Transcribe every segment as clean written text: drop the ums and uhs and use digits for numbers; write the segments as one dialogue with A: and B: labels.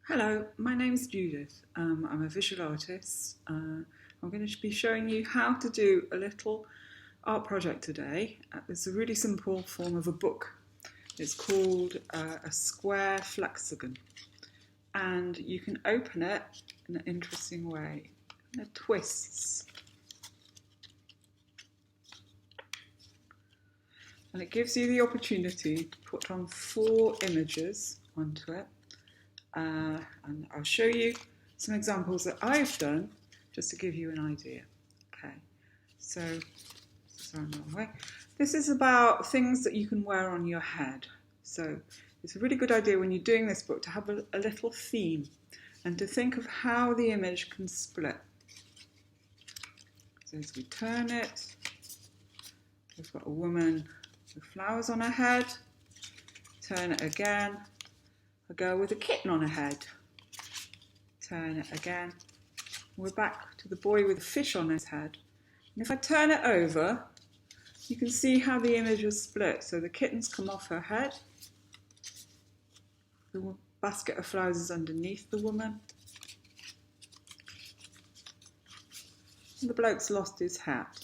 A: Hello, my name's Judith. I'm a visual artist. I'm going to be showing you how to do a little art project today. It's a really simple form of a book. It's called a square flexagon, and you can open it in an interesting way. And it twists, and it gives you the opportunity to put on 4 images onto it. And I'll show you some examples that I've done just to give you an idea. Okay, so sorry, I'm the wrong way. This is about things that you can wear on your head. So it's a really good idea when you're doing this book to have a little theme and to think of how the image can split. So as we turn it, we've got a woman with flowers on her head. Turn it again. A girl with a kitten on her head. Turn it again. We're back to the boy with a fish on his head. And if I turn it over, you can see how the image is split. So the kitten's come off her head. The basket of flowers is underneath the woman. And the bloke's lost his hat.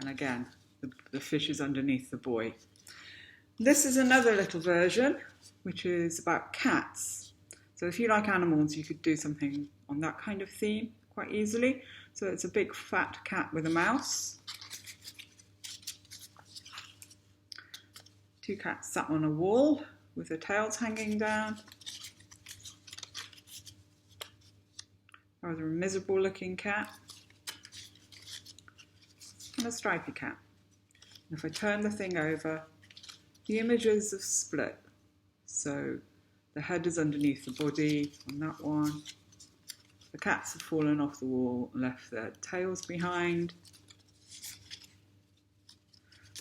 A: And again, the fish is underneath the boy. This is another little version, which is about cats. So if you like animals, you could do something on that kind of theme quite easily. So it's a big fat cat with a mouse. 2 cats sat on a wall with their tails hanging down. Rather a miserable looking cat. And a stripy cat. And if I turn the thing over, the images have split. So the head is underneath the body on that one. The cats have fallen off the wall, left their tails behind.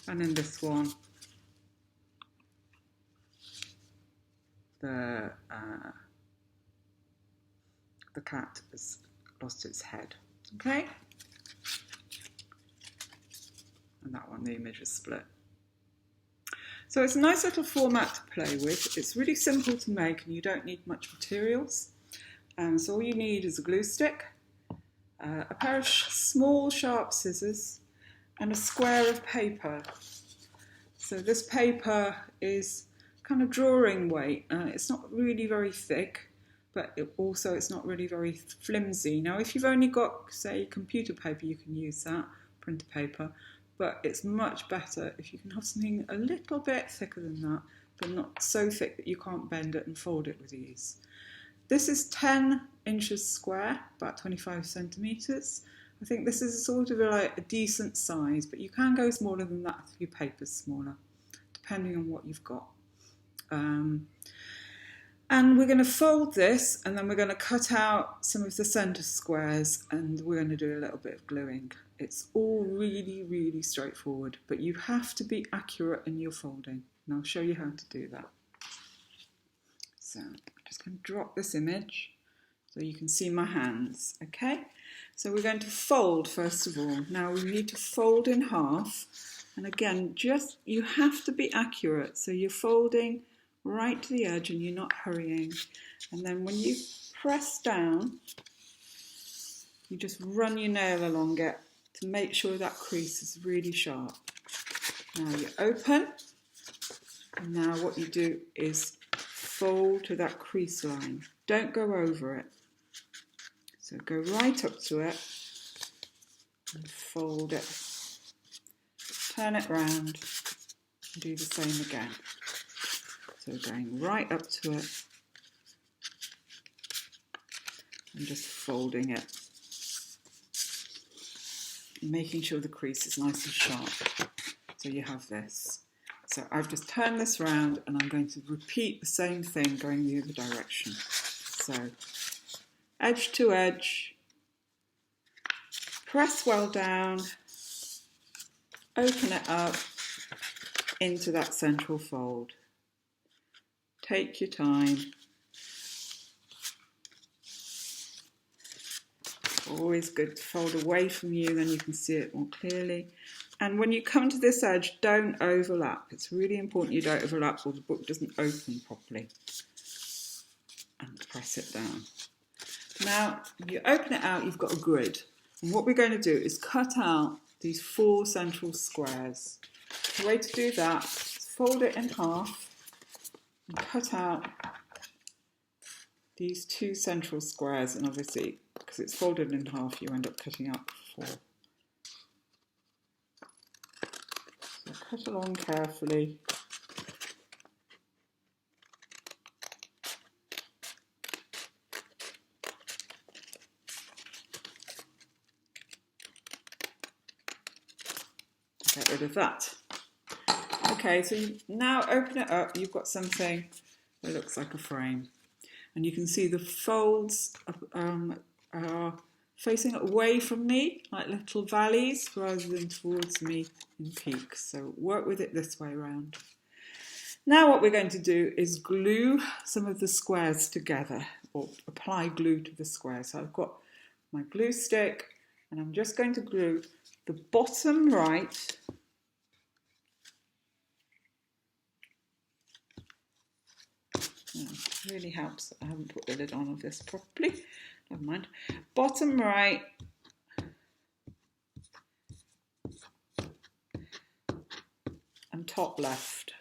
A: And in this one, the cat has lost its head. Okay? And that one, the image is split. So it's a nice little format to play with. It's really simple to make and you don't need much materials. So all you need is a glue stick, a pair of small sharp scissors and a square of paper. So this paper is kind of drawing weight. It's not really very thick, but it's not really very flimsy. Now if you've only got, say, computer paper, you can use that, printer paper. But it's much better if you can have something a little bit thicker than that, but not so thick that you can't bend it and fold it with ease. This is 10 inches square, about 25 centimetres. I think this is sort of like a decent size, but you can go smaller than that if your paper's smaller, depending on what you've got. And we're going to fold this, and then we're going to cut out some of the centre squares, and we're going to do a little bit of gluing. It's all really, really straightforward, but you have to be accurate in your folding, and I'll show you how to do that. So I'm just going to drop this image so you can see my hands, okay? So we're going to fold first of all. Now we need to fold in half, and again, you have to be accurate, so you're folding right to the edge and you're not hurrying. And then when you press down, you just run your nail along it to make sure that crease is really sharp. Now you open, and now what you do is fold to that crease line. Don't go over it. So go right up to it and fold it. Turn it round and do the same again. So going right up to it and just folding it. Making sure the crease is nice and sharp. So you have this. So I've just turned this round and I'm going to repeat the same thing going the other direction. So edge to edge, press well down, open it up into that central fold. Take your time. Always good to fold away from you, then you can see it more clearly. And when you come to this edge, don't overlap. It's really important you don't overlap or the book doesn't open properly. And press it down. Now, you open it out, you've got a grid. And what we're going to do is cut out these 4 central squares. The way to do that is fold it in half and cut out these 2 central squares. And obviously, because it's folded in half, you end up cutting out 4. So cut along carefully. Get rid of that. Okay, so you now open it up, you've got something that looks like a frame. And you can see the folds are facing away from me, like little valleys, rather than towards me in peaks. So work with it this way around. Now what we're going to do is glue some of the squares together, or apply glue to the squares. So I've got my glue stick, and I'm just going to glue the bottom right really helps. I haven't put the lid on of this properly. Never mind. Bottom right and top left.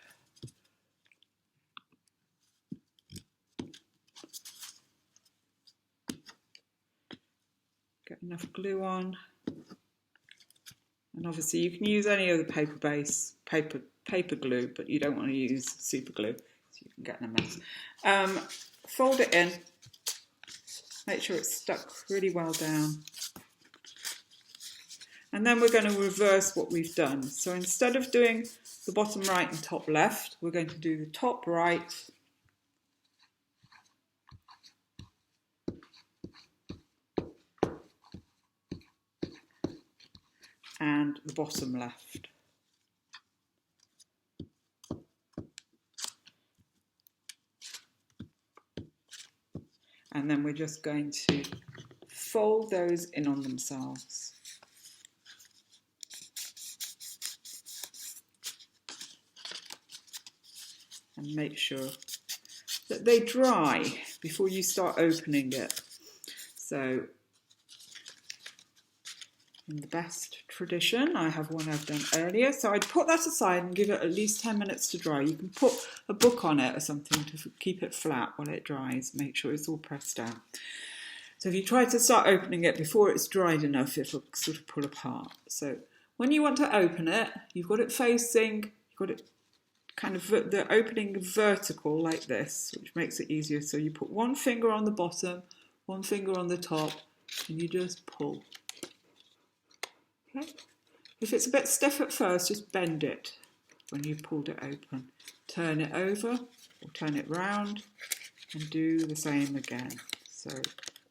A: Get enough glue on. And obviously you can use any other paper glue, but you don't want to use super glue, so you can get in a mess. Fold it in, make sure it's stuck really well down. And then we're going to reverse what we've done. So instead of doing the bottom right and top left, we're going to do the top right and the bottom left. And then we're just going to fold those in on themselves. And make sure that they dry before you start opening it. So in the best tradition, I have one I've done earlier, so I'd put that aside and give it at least 10 minutes to dry. You can put a book on it or something to keep it flat while it dries, make sure it's all pressed down. So if you try to start opening it before it's dried enough, it'll sort of pull apart. So when you want to open it, you've got it facing, you've got it kind of the opening vertical like this, which makes it easier. So you put one finger on the bottom, one finger on the top, and you just pull. Okay. If it's a bit stiff at first, just bend it when you've pulled it open. Turn it over or turn it round and do the same again. So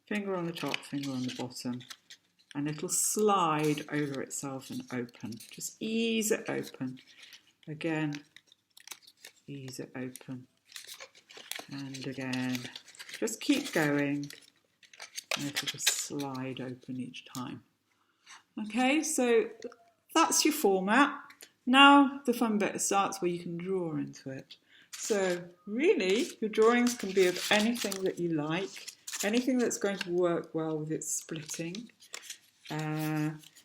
A: finger on the top, finger on the bottom, and it'll slide over itself and open. Just ease it open. Again, ease it open. And again. Just keep going and it'll just slide open each time. Okay, so that's your format. Now the fun bit starts where you can draw into it. So really, your drawings can be of anything that you like, anything that's going to work well with its splitting.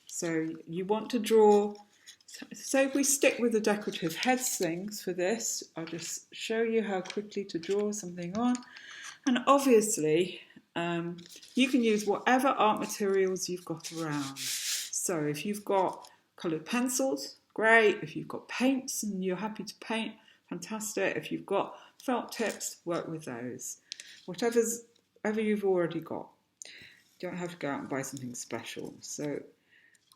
A: So you want to draw, so if we stick with the decorative heads things for this, I'll just show you how quickly to draw something on. And obviously, you can use whatever art materials you've got around. So if you've got coloured pencils, great. If you've got paints and you're happy to paint, fantastic. If you've got felt tips, work with those. Whatever you've already got. You don't have to go out and buy something special. So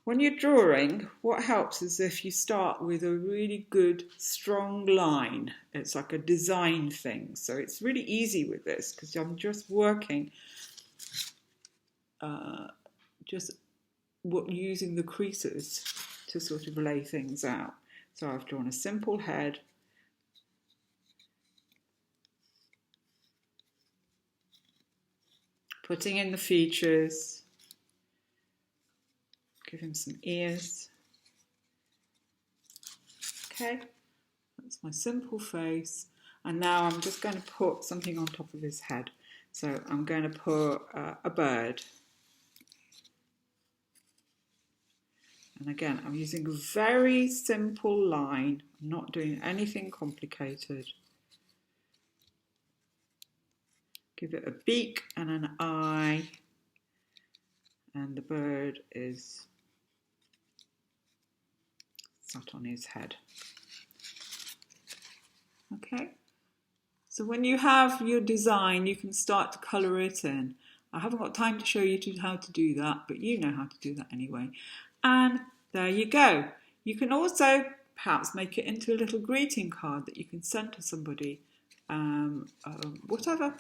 A: when you're drawing, what helps is if you start with a really good, strong line. It's like a design thing. So it's really easy with this because I'm just working, using the creases to sort of lay things out. So I've drawn a simple head. Putting in the features. Give him some ears. Okay, that's my simple face. And now I'm just going to put something on top of his head. So I'm going to put a bird. And again, I'm using a very simple line. I'm not doing anything complicated. Give it a beak and an eye. And the bird is sat on his head. Okay. So when you have your design, you can start to colour it in. I haven't got time to show you how to do that, but you know how to do that anyway. And there you go. You can also perhaps make it into a little greeting card that you can send to somebody, whatever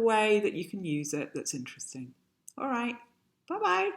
A: way that you can use it that's interesting. All right, bye-bye.